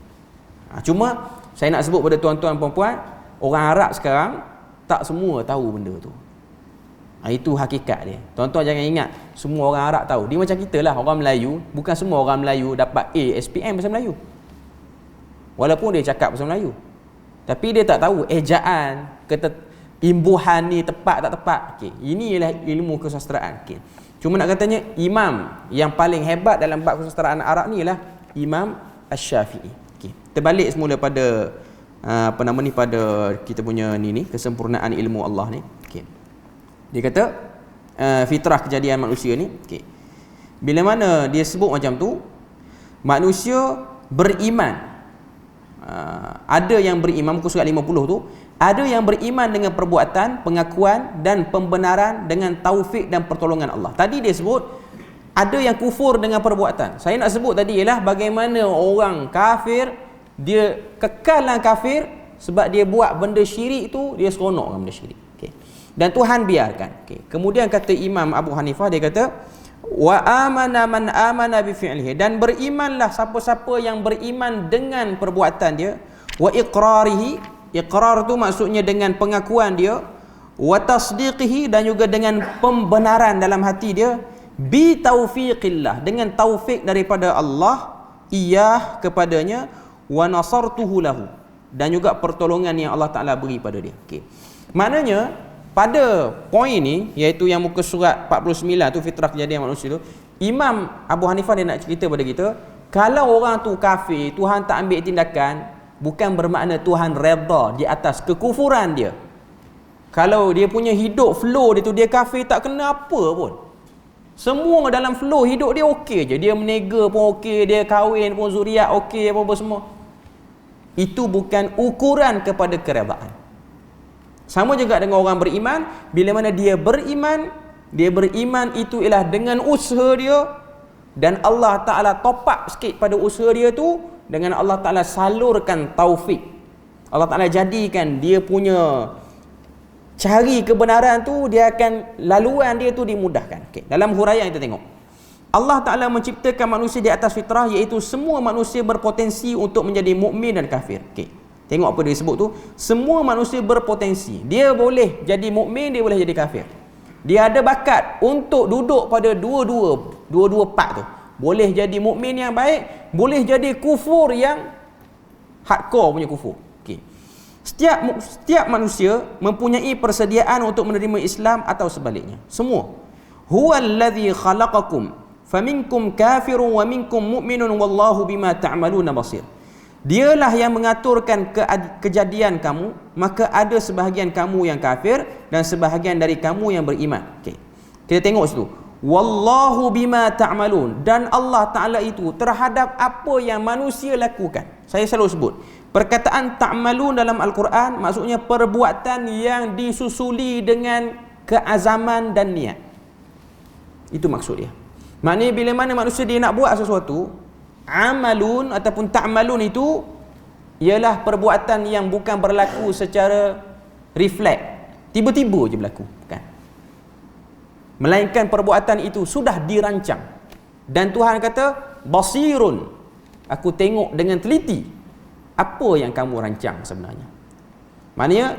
Cuma saya nak sebut pada tuan-tuan puan-puan, orang Arab sekarang tak semua tahu benda tu. Itu hakikat dia. Tuan-tuan jangan ingat semua orang Arab tahu. Dia macam kita lah, orang Melayu. Bukan semua orang Melayu dapat A SPM bahasa Melayu, walaupun dia cakap bahasa Melayu. Tapi dia tak tahu ejaan, imbuhan ni tepat tak tepat. Okay. Ini ialah ilmu kesusasteraan. Okay. Cuma nak katanya imam yang paling hebat dalam bab kesusasteraan Arab ni ialah Imam Asy-Syafi'i. Okay. Terbalik semula pada pada kita punya ni kesempurnaan ilmu Allah ni. Okay. Dia kata fitrah kejadian manusia ni, okay, bila mana dia sebut macam tu, manusia beriman, ada yang beriman, muka surat 50 tu, ada yang beriman dengan perbuatan, pengakuan dan pembenaran dengan taufik dan pertolongan Allah. Tadi dia sebut ada yang kufur dengan perbuatan. Saya nak sebut tadi ialah bagaimana orang kafir dia kekal dalam kafir sebab dia buat benda syirik tu, dia seronok dengan benda syirik. Dan Tuhan biarkan. Okay. Kemudian kata Imam Abu Hanifah, dia kata wa amana man amana bi fi'lihi, dan berimanlah siapa-siapa yang beriman dengan perbuatan dia, wa iqrarihi, iqrar tu maksudnya dengan pengakuan dia, wa tasdiqihi, dan juga dengan pembenaran dalam hati dia, bi taufiqillah, dengan taufik daripada Allah, iyah kepadanya, wa nasartuhu lahu, dan juga pertolongan yang Allah Taala beri pada dia. Okay. Maknanya pada poin ni, iaitu yang muka surat 49 tu, fitrah kejadian manusia tu, Imam Abu Hanifah dia nak cerita pada kita, kalau orang tu kafir, Tuhan tak ambil tindakan, bukan bermakna Tuhan redha di atas kekufuran dia. Kalau dia punya hidup flow dia tu, dia kafir tak kena apa pun. Semua dalam flow hidup dia okey je. Dia menega pun okey, dia kahwin pun zuriat okey, apa-apa semua. Itu bukan ukuran kepada keredaan. Sama juga dengan orang beriman, bila mana dia beriman itu ialah dengan usaha dia, dan Allah Ta'ala top up sikit pada usaha dia tu, dengan Allah Ta'ala salurkan taufik. Allah Ta'ala jadikan dia punya cari kebenaran tu, dia akan laluan dia tu dimudahkan. Okay. Dalam huraian kita tengok, Allah Ta'ala menciptakan manusia di atas fitrah, iaitu semua manusia berpotensi untuk menjadi mukmin dan kafir. Okay. Tengok apa dia sebut tu, semua manusia berpotensi. Dia boleh jadi mukmin, dia boleh jadi kafir. Dia ada bakat untuk duduk pada dua-dua part tu. Boleh jadi mukmin yang baik, boleh jadi kufur yang hardcore punya kufur. Okay. Setiap manusia mempunyai persediaan untuk menerima Islam atau sebaliknya. Semua. Huwallazi khalaqakum faminkum kafirun wa minkum mu'minun wallahu bima ta'maluna basir. Dialah yang mengaturkan kejadian kamu, maka ada sebahagian kamu yang kafir dan sebahagian dari kamu yang beriman. Okay. Kita tengok situ. Wallahu bima ta'malun, dan Allah Ta'ala itu terhadap apa yang manusia lakukan. Saya selalu sebut, perkataan ta'malun dalam Al-Quran maksudnya perbuatan yang disusuli dengan keazaman dan niat. Itu maksud dia. Maknanya bila mana manusia dia nak buat sesuatu, amalun ataupun ta'malun itu ialah perbuatan yang bukan berlaku secara refleks, tiba-tiba je berlaku, bukan. Melainkan perbuatan itu sudah dirancang. Dan Tuhan kata, basirun, aku tengok dengan teliti apa yang kamu rancang sebenarnya. Maknanya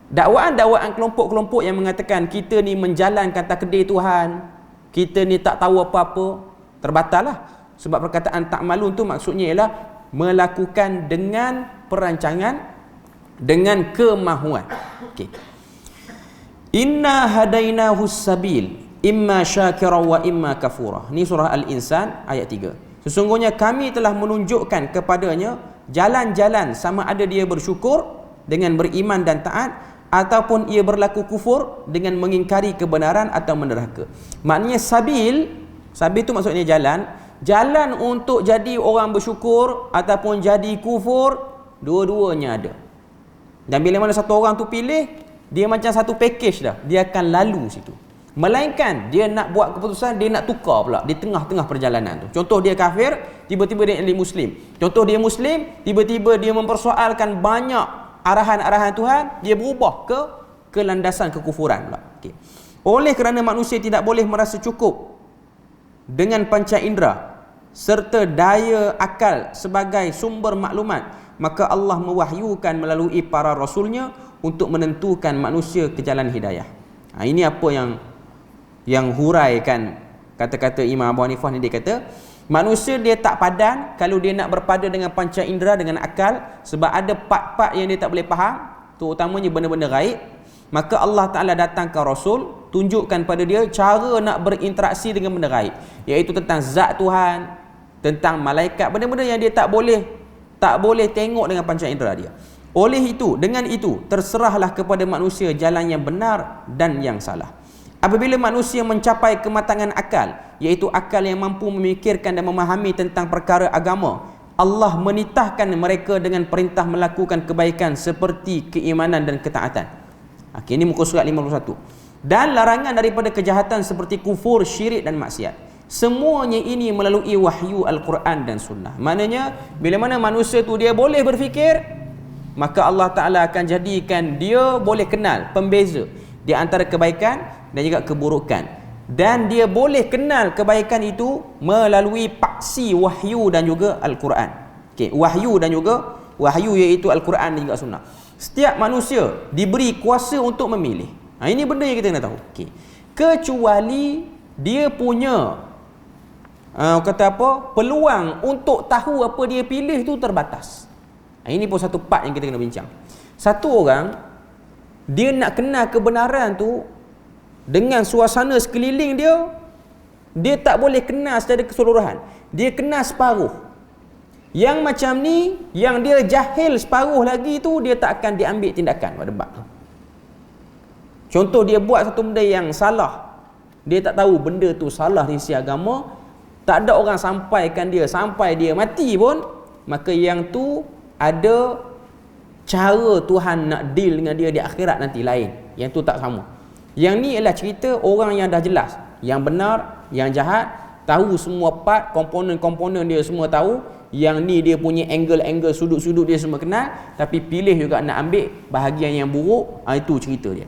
dakwaan-dakwaan kelompok-kelompok yang mengatakan kita ni menjalankan takdir Tuhan, kita ni tak tahu apa-apa, terbatal lah. Sebab perkataan ta'malun tu maksudnya ialah melakukan dengan perancangan, dengan kemahuan. Okey. Inna hadainahu sabil imma syakira wa imma kafura. Ni surah Al-Insan ayat 3. Sesungguhnya kami telah menunjukkan kepadanya jalan-jalan, sama ada dia bersyukur dengan beriman dan taat, ataupun ia berlaku kufur dengan mengingkari kebenaran atau menerhaka. Maknanya sabil tu maksudnya jalan untuk jadi orang bersyukur ataupun jadi kufur, dua-duanya ada. Dan bila mana satu orang tu pilih, dia macam satu package dah, dia akan lalu situ. Melainkan dia nak buat keputusan, dia nak tukar pula di tengah-tengah perjalanan tu. Contoh dia kafir, tiba-tiba dia jadi muslim. Contoh dia muslim, tiba-tiba dia mempersoalkan banyak arahan-arahan Tuhan, dia berubah ke landasan kekufuran pula. Okay. Oleh kerana manusia tidak boleh merasa cukup dengan panca indera serta daya akal sebagai sumber maklumat, maka Allah mewahyukan melalui para rasulnya untuk menentukan manusia ke jalan hidayah. Ini apa yang huraikan kata-kata Imam Abu Hanifah ni. Dia kata manusia dia tak padan kalau dia nak berpada dengan panca indera, dengan akal, sebab ada part-part yang dia tak boleh faham, terutamanya benda-benda gaib. Maka Allah Ta'ala datangkan Rasul, tunjukkan pada dia cara nak berinteraksi dengan benda gaib, iaitu tentang zat Tuhan, tentang malaikat, benda-benda yang dia tak boleh tengok dengan panca indera dia. Oleh itu, dengan itu, terserahlah kepada manusia jalan yang benar dan yang salah. Apabila manusia mencapai kematangan akal, iaitu akal yang mampu memikirkan dan memahami tentang perkara agama, Allah menitahkan mereka dengan perintah melakukan kebaikan seperti keimanan dan ketaatan. Okay, ini muka surat 51. Dan larangan daripada kejahatan seperti kufur, syirik dan maksiat. Semuanya ini melalui wahyu Al-Quran dan Sunnah. Maknanya, bila mana manusia tu dia boleh berfikir, maka Allah Ta'ala akan jadikan dia boleh kenal pembeza di antara kebaikan dan juga keburukan. Dan dia boleh kenal kebaikan itu melalui paksi wahyu dan juga Al-Quran. Okay, wahyu iaitu Al-Quran dan juga Sunnah. Setiap manusia diberi kuasa untuk memilih. Ini benda yang kita kena tahu. Okay. Kecuali dia punya peluang untuk tahu apa dia pilih tu terbatas. Ini pun satu part yang kita kena bincang. Satu orang dia nak kenal kebenaran tu dengan suasana sekeliling dia tak boleh kenal secara keseluruhan. Dia kenal separuh. Yang macam ni, yang dia jahil separuh lagi tu, dia tak akan diambil tindakan pada bab tu. Contoh dia buat satu benda yang salah, dia tak tahu benda tu salah di sisi agama, tak ada orang sampaikan dia sampai dia mati pun, maka yang tu ada cara Tuhan nak deal dengan dia di akhirat nanti lain. Yang tu tak sama. Yang ni ialah cerita orang yang dah jelas, yang benar, yang jahat, tahu semua part, komponen-komponen dia semua tahu. Yang ni dia punya angle-angle, sudut-sudut dia semua kenal, tapi pilih juga nak ambil bahagian yang buruk. Itu cerita dia.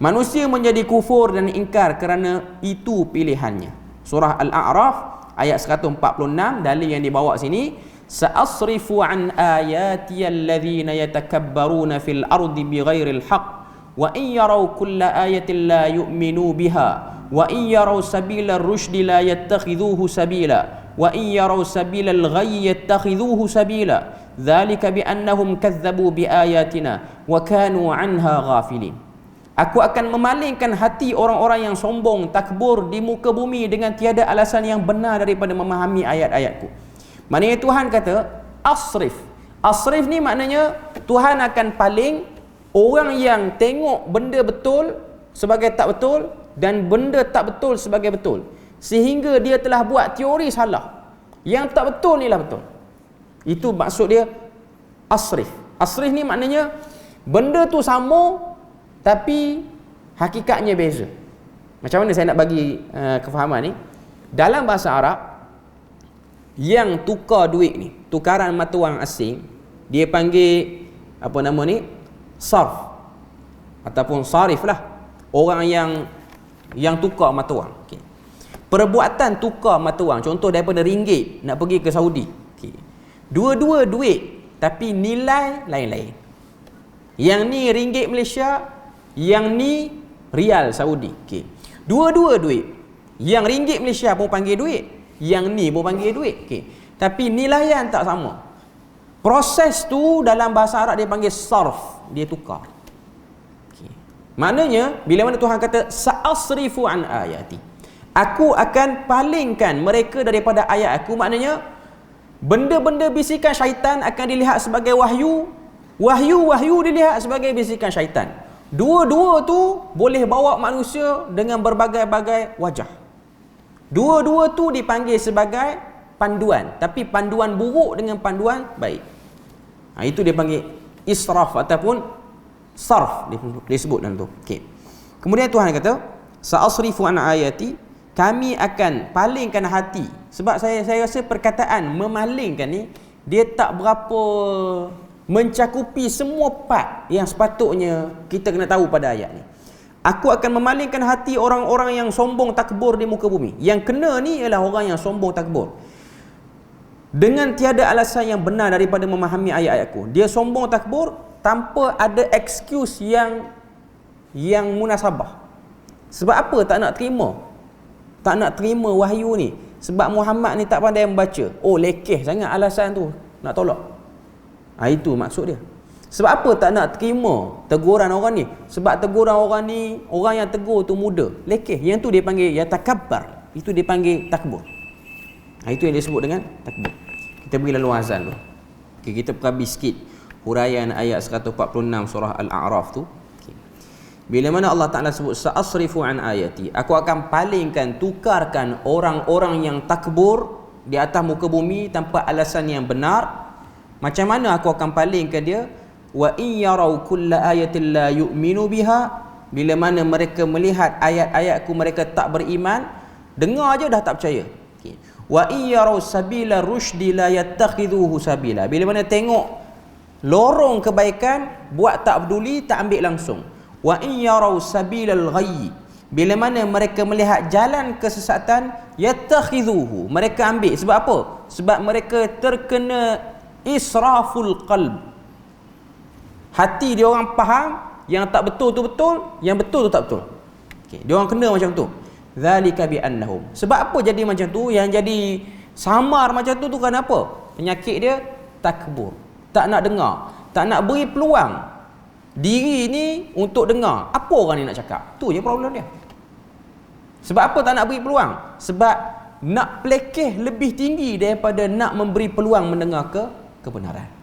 Manusia menjadi kufur dan ingkar kerana itu pilihannya. Surah Al-A'raf ayat 146, dalil yang dibawa sini, sa'asrifu an ayati alladhina yatakabbaruna fil ardi bighairil haqq wa in yaraw kulla ayatin la yu'minu biha wa in yaraw sabila ar-rushdi la yattakhidhuhu sabila wa in yaraw sabila al-ghayyi yattakhidhuhu sabila dhalika bi annahum kadzdzabu bi ayatina wa kanu anha ghafilin. Aku akan memalingkan hati orang-orang yang sombong, takbur di muka bumi dengan tiada alasan yang benar daripada memahami ayat-ayatku. Maknanya Tuhan kata asrif. Asrif ni maknanya Tuhan akan paling orang yang tengok benda betul sebagai tak betul dan benda tak betul sebagai betul, sehingga dia telah buat teori salah. Yang tak betul ni lah betul. Itu maksud dia asrif. Asrif ni maknanya benda tu sama tapi hakikatnya beza. Macam mana saya nak bagi kefahaman ni? Dalam bahasa Arab, yang tukar duit ni, tukaran mata wang asing, dia panggil apa nama ni? Sarf ataupun sarif lah. Orang yang tukar mata wang. Okay. Perbuatan tukar mata wang, contoh daripada ringgit nak pergi ke Saudi. Okay. Dua-dua duit tapi nilai lain-lain. Yang ni ringgit Malaysia, yang ni rial Saudi. Okay. Dua-dua duit. Yang ringgit Malaysia pun panggil duit, yang ni pun panggil duit. Okay. Tapi nilaian tak sama. Proses tu dalam bahasa Arab dia panggil sarf, dia tukar. Okay. Maknanya bila mana Tuhan kata sa'asrifu an ayati, aku akan palingkan mereka daripada ayat aku, maknanya benda-benda bisikan syaitan akan dilihat sebagai wahyu, wahyu dilihat sebagai bisikan syaitan. Dua-dua tu boleh bawa manusia dengan berbagai-bagai wajah. Dua-dua tu dipanggil sebagai panduan, tapi panduan buruk dengan panduan baik. Itu dia panggil israf ataupun sarf, disebut dalam tu. Okay. Kemudian Tuhan kata, sa'asrifu an ayati, kami akan palingkan hati. Sebab saya rasa perkataan memalingkan ni dia tak berapa mencakupi semua part yang sepatutnya kita kena tahu pada ayat ni. Aku akan memalingkan hati orang-orang yang sombong takbur di muka bumi. Yang kena ni ialah orang yang sombong takbur dengan tiada alasan yang benar daripada memahami ayat-ayatku. Dia sombong takbur tanpa ada excuse yang munasabah. Sebab apa tak nak terima? Tak nak terima wahyu ni. Sebab Muhammad ni tak pandai membaca. Oh, lekeh sangat alasan tu nak tolak. Itu maksud dia. Sebab apa tak nak terima teguran orang ni? Sebab teguran orang ni, orang yang tegur tu muda, lekeh. Yang tu dia panggil yatakabbar. Itu dia panggil takbur. Itu yang disebut dengan takbur. Kita bagi lalu azan tu. Okay, kita perhabis sikit huraian ayat 146 surah Al-A'raf tu. Okay. Bila mana Allah Ta'ala sebut sa'asrifu an ayati, aku akan palingkan, tukarkan orang-orang yang takbur di atas muka bumi tanpa alasan yang benar. Macam mana aku akan palingkan dia? Wa in yarau kulla ayatin la yu'minu biha, bila mana mereka melihat ayat-ayatku mereka tak beriman, dengar aja dah tak percaya. Okay. Wa in yarau sabila rusydi la yattakhidhuhu sabila, bila mana tengok lorong kebaikan buat tak peduli, tak ambil langsung. Wa in yarau sabilal ghayyi, bila mana mereka melihat jalan kesesatan, yattakhidhuhu, mereka ambil. Sebab apa? Sebab mereka terkena israful qalb. Hati dia orang faham yang tak betul tu betul, yang betul tu tak betul. Okay. Dia orang kena macam tu. Zalika bi annahum. Sebab apa jadi macam tu? Yang jadi samar macam tu kan apa? Penyakit dia takbur. Tak nak dengar, tak nak beri peluang diri ni untuk dengar apa orang ni nak cakap. Tu je problem dia. Sebab apa tak nak beri peluang? Sebab nak plekeh lebih tinggi daripada nak memberi peluang mendengar kebenaran.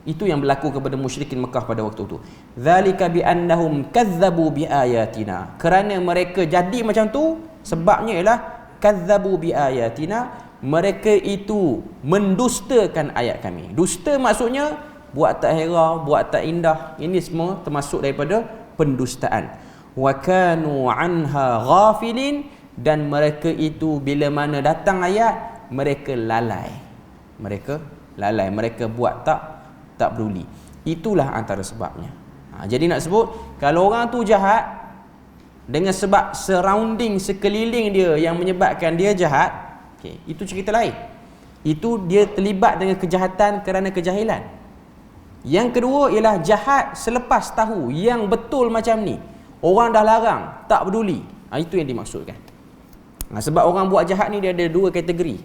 Itu yang berlaku kepada musyrikin Mekah pada waktu itu. Zalika bi annahum kazzabu bi ayatina. Kerana mereka jadi macam tu, sebabnya ialah kazzabu bi ayatina, mereka itu mendustakan ayat kami. Dusta maksudnya buat tak hera, buat tak indah. Ini semua termasuk daripada pendustaan. Wa kanu anha ghafilin, dan mereka itu bila mana datang ayat, mereka lalai. Mereka buat tak peduli. Itulah antara sebabnya. Jadi nak sebut, kalau orang tu jahat dengan sebab surrounding, sekeliling dia yang menyebabkan dia jahat, itu cerita lain. Itu dia terlibat dengan kejahatan kerana kejahilan. Yang kedua ialah jahat selepas tahu yang betul macam ni, orang dah larang, tak peduli. Itu yang dimaksudkan. Sebab orang buat jahat ni dia ada dua kategori.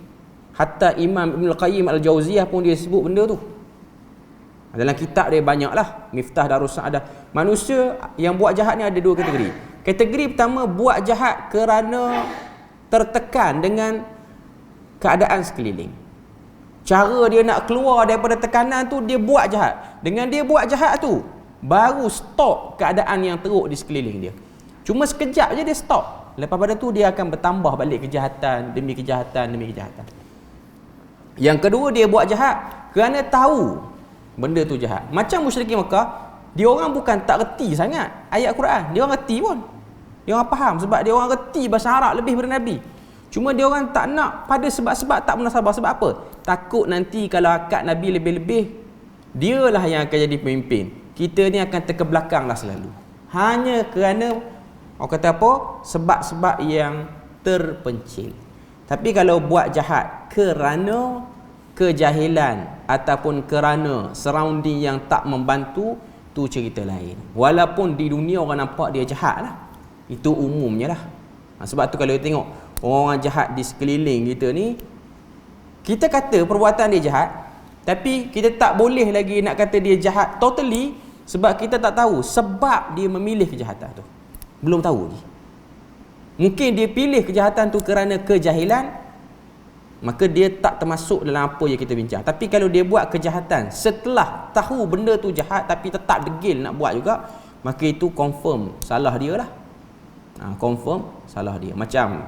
Hatta Imam Ibn Al-Qayyim Al-Jauziyah pun dia sebut benda tu. Dalam kitab dia banyaklah, Miftah Darus Sa'adah. Manusia yang buat jahat ni ada dua kategori. Kategori pertama, buat jahat kerana tertekan dengan keadaan sekeliling. Cara dia nak keluar daripada tekanan tu, dia buat jahat. Dengan dia buat jahat tu, baru stop keadaan yang teruk di sekeliling dia. Cuma sekejap je dia stop. Lepas pada tu dia akan bertambah balik kejahatan demi kejahatan demi kejahatan. Yang kedua, dia buat jahat kerana tahu benda tu jahat. Macam musyrikin Mekah, dia orang bukan tak reti sangat ayat Quran. Dia orang reti pun. Dia orang faham sebab dia orang reti bahasa Arab lebih daripada Nabi. Cuma dia orang tak nak pada sebab-sebab tak munasabah. Sebab apa? Takut nanti kalau akad Nabi lebih-lebih, dialah yang akan jadi pemimpin. Kita ni akan terkebelakanglah selalu. Hanya kerana orang kata apa? Sebab-sebab yang terpencil. Tapi kalau buat jahat kerana kejahilan ataupun kerana surrounding yang tak membantu, tu cerita lain. Walaupun di dunia orang nampak dia jahat lah, itu umumnya lah. Sebab tu kalau kita tengok orang jahat di sekeliling kita ni, kita kata perbuatan dia jahat, tapi kita tak boleh lagi nak kata dia jahat totally, sebab kita tak tahu sebab dia memilih kejahatan tu. Belum tahu lagi. Mungkin dia pilih kejahatan tu kerana kejahilan, maka dia tak termasuk dalam apa yang kita bincang. Tapi kalau dia buat kejahatan setelah tahu benda tu jahat tapi tetap degil nak buat juga, maka itu confirm salah dia lah. Confirm salah dia. Macam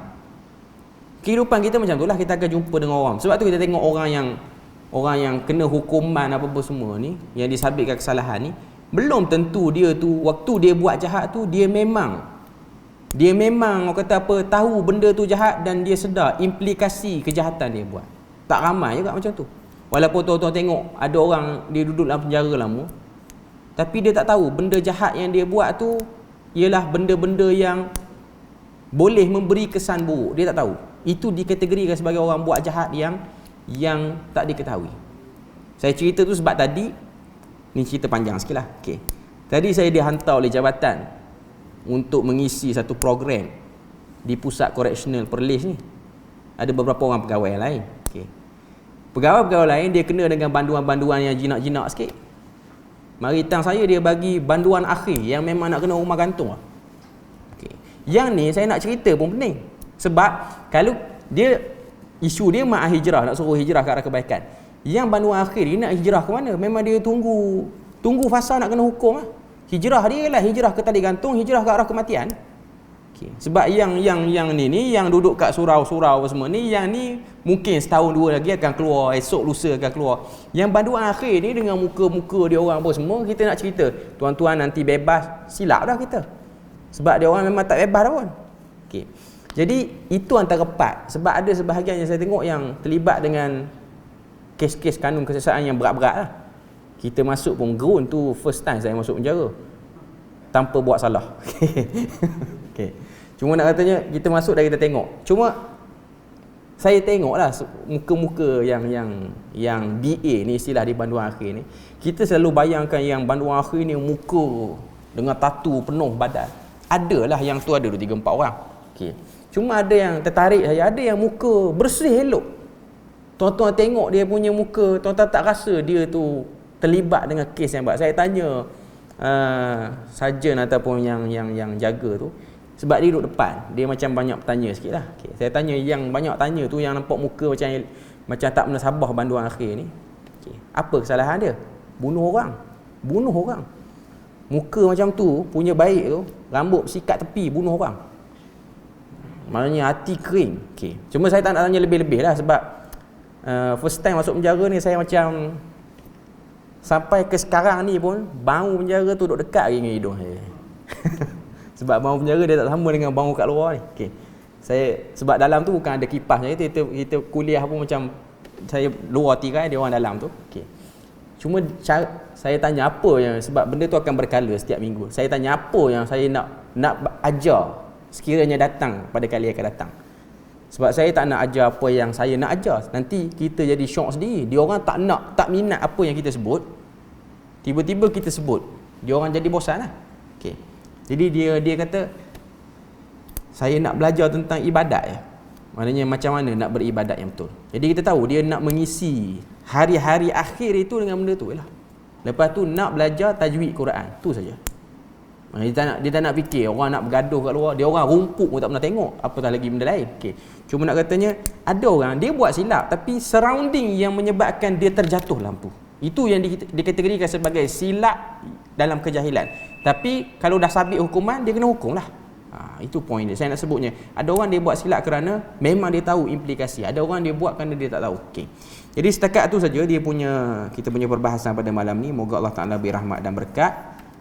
kehidupan kita macam tu lah, kita akan jumpa dengan orang. Sebab tu kita tengok orang yang kena hukuman apa-apa semua ni, yang disabitkan kesalahan ni, belum tentu dia tu waktu dia buat jahat tu dia memang orang kata apa, tahu benda tu jahat dan dia sedar implikasi kejahatan dia buat. Tak ramai juga macam tu. Walaupun tuan-tuan tengok ada orang dia duduk dalam penjara lama, tapi dia tak tahu benda jahat yang dia buat tu ialah benda-benda yang boleh memberi kesan buruk. Dia tak tahu. Itu dikategorikan sebagai orang buat jahat yang tak diketahui. Saya cerita tu sebab tadi, ni cerita panjang sikit lah. Tadi saya dihantar oleh jabatan untuk mengisi satu program di pusat koreksional Perlis ni. Ada beberapa orang pegawai lain. Pegawai-pegawai lain dia kena dengan banduan-banduan yang jinak-jinak sikit. Mari tang saya dia bagi banduan akhir yang memang nak kena rumah gantung lah. Yang ni saya nak cerita pun pening. Sebab kalau dia isu dia mak hijrah, nak suruh hijrah ke arah kebaikan. Yang banduan akhir ni nak hijrah ke mana? Memang dia tunggu fasa nak kena hukum lah. Hijrah dia ialah hijrah ke tali gantung, hijrah ke arah kematian. Sebab yang ni yang duduk kat surau-surau semua ni, yang ni mungkin setahun dua lagi akan keluar, esok lusa akan keluar. Yang banduan akhir ni dengan muka-muka dia orang apa semua, kita nak cerita tuan-tuan nanti bebas, silap dah kita. Sebab dia orang memang tak bebas dah pun. Jadi itu antara part. Sebab ada sebahagian yang saya tengok yang terlibat dengan kes-kes kanun kesesatan yang berat-berat lah. Kita masuk pun gerun tu first time saya masuk penjara tanpa buat salah. Cuma nak katanya kita masuk dah kita tengok. Cuma saya tengoklah muka-muka yang BA ni, istilah di banduan akhir ni. Kita selalu bayangkan yang banduan akhir ni muka dengan tatu penuh badan. Adalah yang tu ada 2-3-4 orang. Cuma ada yang tertarik saya, ada yang muka bersih elok. Tuan-tuan tengok dia punya muka, tuan-tuan tak rasa dia tu terlibat dengan kes yang berat. Saya tanya sarjan ataupun yang jaga tu, sebab dia duduk depan, dia macam banyak bertanya sikit lah. Saya tanya yang banyak tanya tu, yang nampak muka macam tak pernah sabar banduan akhir ni, apa kesalahan dia? bunuh orang. Muka macam tu, punya baik tu, rambut sikat tepi, bunuh orang. Maknanya hati kering. Okay. Cuma saya tak nak tanya lebih-lebih lah sebab first time masuk penjara ni saya macam sampai ke sekarang ni pun bau penjara tu duduk dekat lagi dengan hidung saya. Sebab bau penjara dia tak sama dengan bau kat luar ni. Okay. Sebab dalam tu bukan ada kipas, kita kuliah pun macam saya luar tirai, dia orang dalam tu. Okay. Cuma saya tanya apa yang, sebab benda tu akan berkala setiap minggu. Saya tanya apa yang saya nak ajar sekiranya datang pada kali akan datang. Sebab saya tak nak ajar apa yang saya nak ajar. Nanti kita jadi syok sendiri. Dia orang tak minat apa yang kita sebut. Tiba-tiba kita sebut, dia orang jadi bosan lah. Okay. Jadi dia kata, saya nak belajar tentang ibadat ya. Maknanya macam mana nak beribadat yang betul. Jadi kita tahu dia nak mengisi hari-hari akhir itu dengan benda tu lah. Lepas tu nak belajar tajwid Quran. Tu saja. Dia tak nak fikir orang nak bergaduh kat luar. Dia orang rumput pun tak pernah tengok, apatah lagi benda lain. Okay. Cuma nak katanya ada orang dia buat silap tapi surrounding yang menyebabkan dia terjatuh lampu. Itu yang dikategorikan sebagai silap dalam kejahilan. Tapi kalau dah sabit hukuman, dia kena hukum lah. Itu poin dia. Saya nak sebutnya, ada orang dia buat silap kerana memang dia tahu implikasi. Ada orang dia buat kerana dia tak tahu. Okay. Jadi setakat tu saja kita punya perbahasan pada malam ni. Moga Allah Ta'ala beri rahmat dan berkat.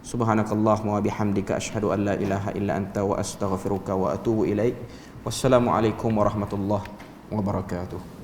Subhanakallahumma wa bihamdika asyhadu an la ilaha illa anta wa astaghfiruka wa atubu ilaik. Wassalamualaikum warahmatullahi wabarakatuh.